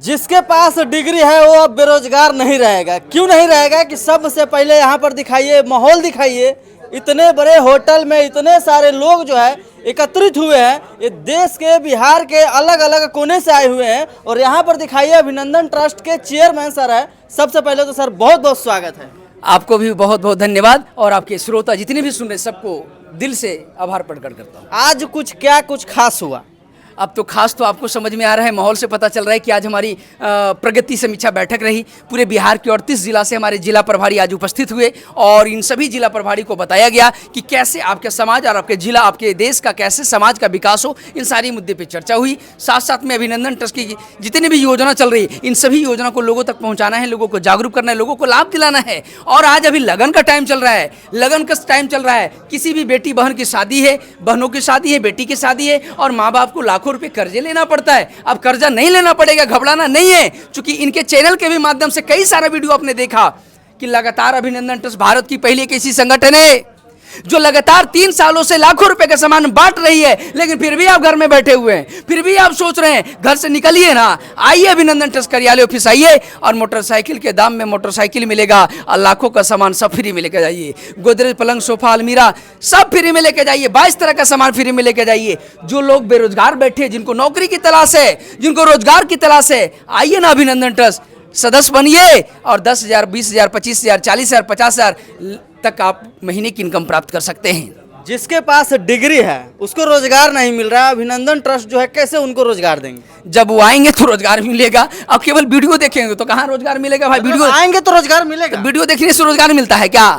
जिसके पास डिग्री है वो अब बेरोजगार नहीं रहेगा। क्यों नहीं रहेगा कि सबसे पहले यहाँ पर दिखाइए, माहौल दिखाइए। इतने बड़े होटल में इतने सारे लोग जो है एकत्रित हुए हैं, ये देश के, बिहार के अलग अलग कोने से आए हुए हैं। और यहाँ पर दिखाइए अभिनंदन ट्रस्ट के चेयरमैन सर है। सबसे पहले तो सर बहुत बहुत स्वागत है। आपको भी बहुत बहुत धन्यवाद और आपके श्रोता जितने भी सुन रहे सबको दिल से आभार प्रकट करता हूँ। आज कुछ खास हुआ? अब तो खास तो आपको समझ में आ रहा है, माहौल से पता चल रहा है कि आज हमारी प्रगति समीक्षा बैठक रही। पूरे बिहार के 38 जिला से हमारे जिला प्रभारी आज उपस्थित हुए और इन सभी जिला प्रभारी को बताया गया कि कैसे आपके समाज और आपके जिला, आपके देश का कैसे समाज का विकास हो। इन सारी मुद्दे पे चर्चा हुई। साथ साथ में अभिनंदन ट्रस्ट की जितनी भी योजना चल रही है, इन सभी योजना को लोगों तक पहुँचाना है, लोगों को जागरूक करना है, लोगों को लाभ दिलाना है। और आज अभी लगन का टाइम चल रहा है, लगन का टाइम चल रहा है। किसी भी बेटी बहन की शादी है, बहनों की शादी है, बेटी की शादी है और माँ बाप को लाखों रुपए कर्जे लेना पड़ता है। अब कर्जा नहीं लेना पड़ेगा, घबराना नहीं है। क्योंकि इनके चैनल के भी माध्यम से कई सारा वीडियो आपने देखा कि लगातार अभिनंदन ट्रस्ट भारत की पहली एक ऐसी संगठन है जो लगातार 3 सालों से लाखों रुपए का सामान बांट रही है। लेकिन फिर भी आप घर में बैठे हुए हैं, फिर भी आप सोच रहे हैं घर से निकलिए ना। आइए अभिनंदन ट्रस्ट कार्यालय ऑफिस आइए और मोटरसाइकिल के दाम में मोटरसाइकिल मिलेगा और लाखों का सामान सब फ्री में लेकर जाइए। गोदरेज, पलंग, सोफा, अलमीरा सब फ्री में लेकर जाइए। 22 तरह का सामान फ्री में लेकर जाइए। जो लोग बेरोजगार बैठे, जिनको नौकरी की तलाश है, जिनको रोजगार की तलाश है, आइए ना अभिनंदन ट्रस्ट सदस्य बनिए और 10,000, 20,000, 25,000, 40,000, 50,000 तक आप महीने की इनकम प्राप्त कर सकते हैं। जिसके पास डिग्री है उसको रोजगार नहीं मिल रहा, अभिनंदन ट्रस्ट जो है कैसे उनको रोजगार देंगे? जब वो आएंगे तो रोजगार मिलेगा। अब केवल वीडियो देखेंगे तो कहाँ रोजगार मिलेगा भाई? वीडियो आएंगे तो रोजगार मिलेगा। वीडियो देखने से रोजगार मिलता है क्या?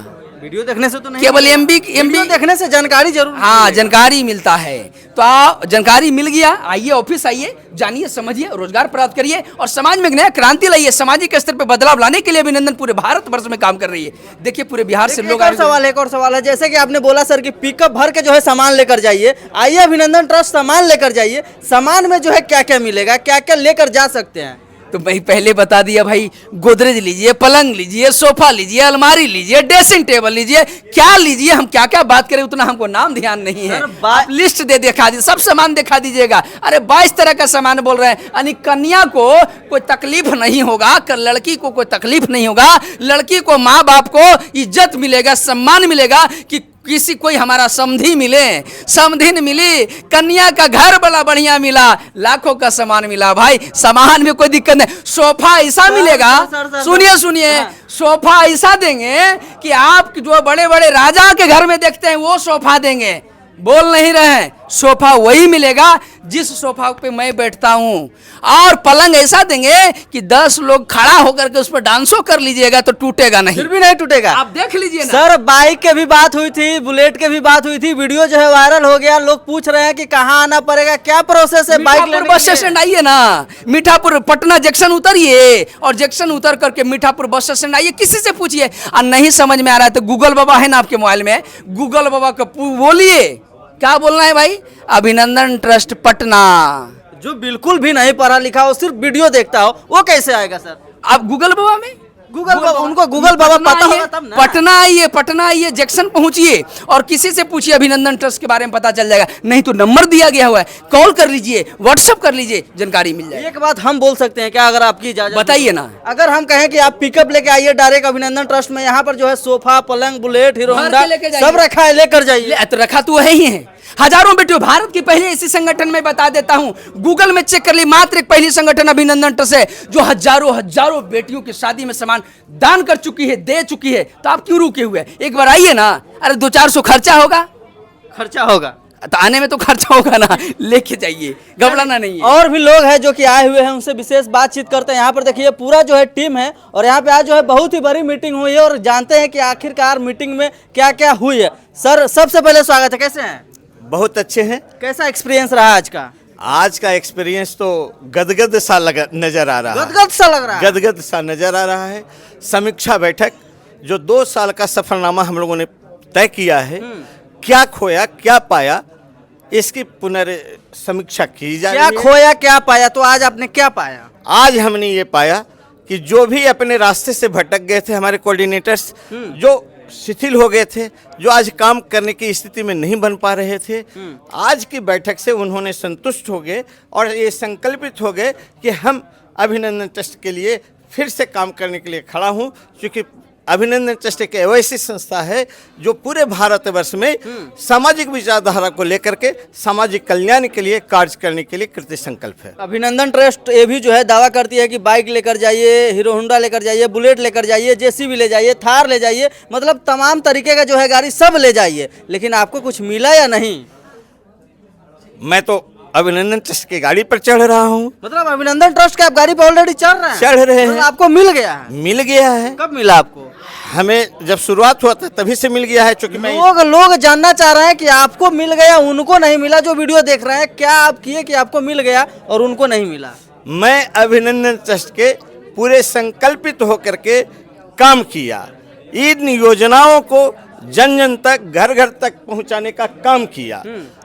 वीडियो देखने से तो नहीं, केवल एमबी देखने से जानकारी जरूर। हाँ, जानकारी मिलता है। तो आप जानकारी मिल गया, आइए ऑफिस आइए, जानिए, समझिए, रोजगार प्राप्त करिए और समाज में एक नया क्रांति लाइए। सामाजिक स्तर पर बदलाव लाने के लिए अभिनंदन पूरे भारत वर्ष में काम कर रही है। देखिए पूरे बिहार से लोग। एक और सवाल है, जैसे कि आपने बोला सर कि पिकअप भर के जो है सामान लेकर जाइए। आइए अभिनंदन ट्रस्ट सामान लेकर जाइए। सामान में जो है क्या क्या मिलेगा, क्या क्या लेकर जा सकते हैं? तो भाई पहले बता दिया भाई, गोदरेज लीजिए, पलंग लीजिए, सोफा लीजिए, अलमारी लीजिए, ड्रेसिंग टेबल लीजिए, क्या लीजिए। हम क्या क्या बात करें उतना हमको नाम ध्यान नहीं है। आप लिस्ट दे दिखा दीजिए, सब सामान दिखा दीजिएगा। अरे 22 तरह का सामान बोल रहे हैं। यानी कन्या को कोई तकलीफ नहीं होगा, लड़की को कोई तकलीफ नहीं होगा, लड़की को माँ बाप को इज्जत मिलेगा, सम्मान मिलेगा कि किसी कोई हमारा समधी मिले, समधिन मिली, कन्या का घर बड़ा बढ़िया मिला, लाखों का सामान मिला। भाई सामान में कोई दिक्कत नहीं। सोफा ऐसा मिलेगा, सुनिए, सोफा ऐसा देंगे कि आप जो बड़े बड़े राजा के घर में देखते हैं वो सोफा देंगे। बोल नहीं रहे हैं, सोफा वही मिलेगा जिस सोफा पे मैं बैठता हूँ। और पलंग ऐसा देंगे कि 10 लोग खड़ा होकर के उस पर डांसो कर लीजिएगा तो टूटेगा नहीं। फिर भी नहीं टूटेगा। आप देख लीजिए ना। सर बाइक के भी बात हुई थी, बुलेट के भी बात हुई थी, वीडियो जो है वायरल हो गया। लोग पूछ रहे हैं कि कहाँ आना पड़ेगा, क्या प्रोसेस है बाइक लेने? बस स्टैंड आइए ना, मीठापुर पटना जंक्शन उतरिए और जंक्शन उतर करके मीठापुर बस स्टैंड आइए। किसी से पूछिए और नहीं समझ में आ रहा है तो गूगल बाबा है ना आपके मोबाइल में, गूगल बाबा को बोलिए क्या बोलना है भाई। अभिनंदन ट्रस्ट पटना। जो बिल्कुल भी नहीं पढ़ा लिखा हो, सिर्फ वीडियो देखता हो, वो कैसे आएगा सर? आप गूगल बाबा में उनको गूगल बाबा पता होगा तब ना। पटना आइए, जंक्शन पहुंचिए और किसी से पूछिए अभिनंदन ट्रस्ट के बारे में पता चल जाएगा। नहीं तो नंबर दिया गया हुआ है, कॉल कर लीजिए, व्हाट्सएप कर लीजिए, जानकारी मिल जाएगी। एक बात हम बोल सकते हैं क्या, अगर आपकी इजाजत? बताइए ना। अगर हम कहें कि आप पिकअप लेके आइए डायरेक्ट अभिनंदन ट्रस्ट में, यहाँ पर जो है सोफा, पलंग, बुलेट, हीरो होंडा सब रखा है, लेकर जाइए। तो रखा तो है ही है। हजारों बेटियों, भारत की पहले ऐसी संगठन में बता देता हूं, गूगल में चेक कर ली, मात्र एक पहली संगठन अभिनंदन ट्रस्ट है जो हजारों बेटियों की शादी में सामान दान कर चुकी है, दे चुकी है। तो आप क्यों रुके हुए? एक बार आइए ना। अरे 200-400 खर्चा होगा तो आने में तो खर्चा होगा ना, लेके जाइए, घबराना नहीं है। और भी लोग हैं जो कि आए हुए हैं, उनसे विशेष बातचीत करते हैं। यहाँ पर देखिए पूरा जो है टीम है और यहाँ पे आज जो है बहुत ही बड़ी मीटिंग हुई है और जानते हैं कि आखिरकार मीटिंग में क्या क्या हुई है। सर सबसे पहले स्वागत है, कैसे हैं? बहुत अच्छे हैं। कैसा एक्सपीरियंस रहा आज का? आज का एक्सपीरियंस तो गदगद सा नजर आ रहा है। गदगद सा लग रहा है। गदगद सा नजर आ रहा है। समीक्षा बैठक जो 2 साल का सफरनामा हम लोगों ने तय किया है, क्या खोया क्या पाया, इसकी पुनर्समीक्षा की जा रही है। क्या खोया क्या पाया, तो आज आपने क्या पाया? आज हमने ये पाया कि जो भी अपने रास्ते से भटक गए थे हमारे कोऑर्डिनेटर्स, जो शिथिल हो गए थे, जो आज काम करने की स्थिति में नहीं बन पा रहे थे, आज की बैठक से उन्होंने संतुष्ट हो गए और ये संकल्पित हो गए कि हम अभिनंदन ट्रस्ट के लिए फिर से काम करने के लिए खड़ा हूँ, क्योंकि अभिनंदन ट्रस्ट एक ऐसी संस्था है जो पूरे भारतवर्ष में सामाजिक विचारधारा को लेकर के सामाजिक कल्याण के लिए कार्य करने के लिए कृत संकल्प है। अभिनंदन ट्रस्ट ये भी जो है दावा करती है कि बाइक लेकर जाइए, हीरो होंडा लेकर जाइए, बुलेट लेकर जाइए, जेसीबी ले जाइए, थार ले जाइए, मतलब तमाम तरीके का जो है गाड़ी सब ले जाइए, लेकिन आपको कुछ मिला या नहीं? मैं तो अभिनंदन ट्रस्ट की गाड़ी पर चढ़ रहा हूँ। मतलब अभिनंदन ट्रस्ट के आप गाड़ी पर ऑलरेडी चढ़ रहे हैं? चढ़ रहे मतलब हैं। आपको मिल गया है? मिल गया है। कब मिला आपको? हमें जब शुरुआत हुआ था तभी से मिल गया है, क्योंकि मैं लोग जानना चाह रहे हैं कि आपको मिल गया, उनको नहीं मिला। जो वीडियो देख रहे हैं, क्या आप किए कि आपको मिल गया और उनको नहीं मिला? मैं अभिनंदन ट्रस्ट के पूरे संकल्पित होकर के काम किया, इन योजनाओं को जन जन तक, घर घर तक पहुंचाने का काम किया।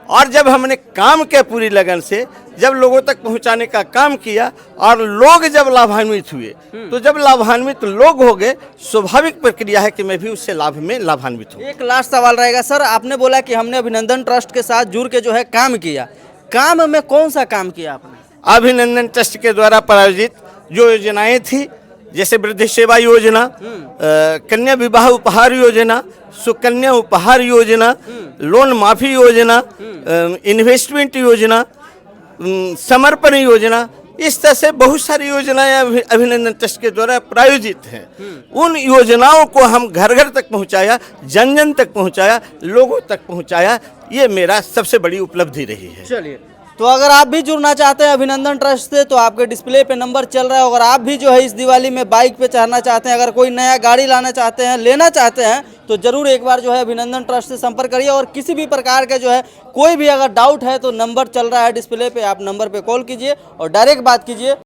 और जब हमने काम के पूरी लगन से जब लोगों तक पहुंचाने का काम किया और लोग जब लाभान्वित हुए, तो जब लाभान्वित लोग हो गए, स्वाभाविक प्रक्रिया है कि मैं भी उससे लाभान्वित हूँ। एक लास्ट सवाल रहेगा सर, आपने बोला कि हमने अभिनंदन ट्रस्ट के साथ जुड़ के जो है काम किया, काम में कौन सा काम किया आपने? अभिनंदन ट्रस्ट के द्वारा प्रायोजित जो योजनाएं थी, जैसे वृद्ध सेवा योजना, कन्या विवाह उपहार योजना, सुकन्या उपहार योजना, लोन माफी योजना, इन्वेस्टमेंट योजना, समर्पण योजना, इस तरह से बहुत सारी योजनाएं अभिनंदन ट्रस्ट के द्वारा प्रायोजित हैं। उन योजनाओं को हम घर घर तक पहुंचाया, जन जन तक पहुंचाया, लोगों तक पहुंचाया, ये मेरा सबसे बड़ी उपलब्धि रही है। चलिए, तो अगर आप भी जुड़ना चाहते हैं अभिनंदन ट्रस्ट से, तो आपके डिस्प्ले पे नंबर चल रहा है। अगर आप भी जो है इस दिवाली में बाइक पे चढ़ना चाहते हैं, अगर कोई नया गाड़ी लाना चाहते हैं, लेना चाहते हैं, तो जरूर एक बार जो है अभिनंदन ट्रस्ट से संपर्क करिए। और किसी भी प्रकार के जो है कोई भी अगर डाउट है तो नंबर चल रहा है डिस्प्ले पे, आप नंबर पे कॉल कीजिए और डायरेक्ट बात कीजिए।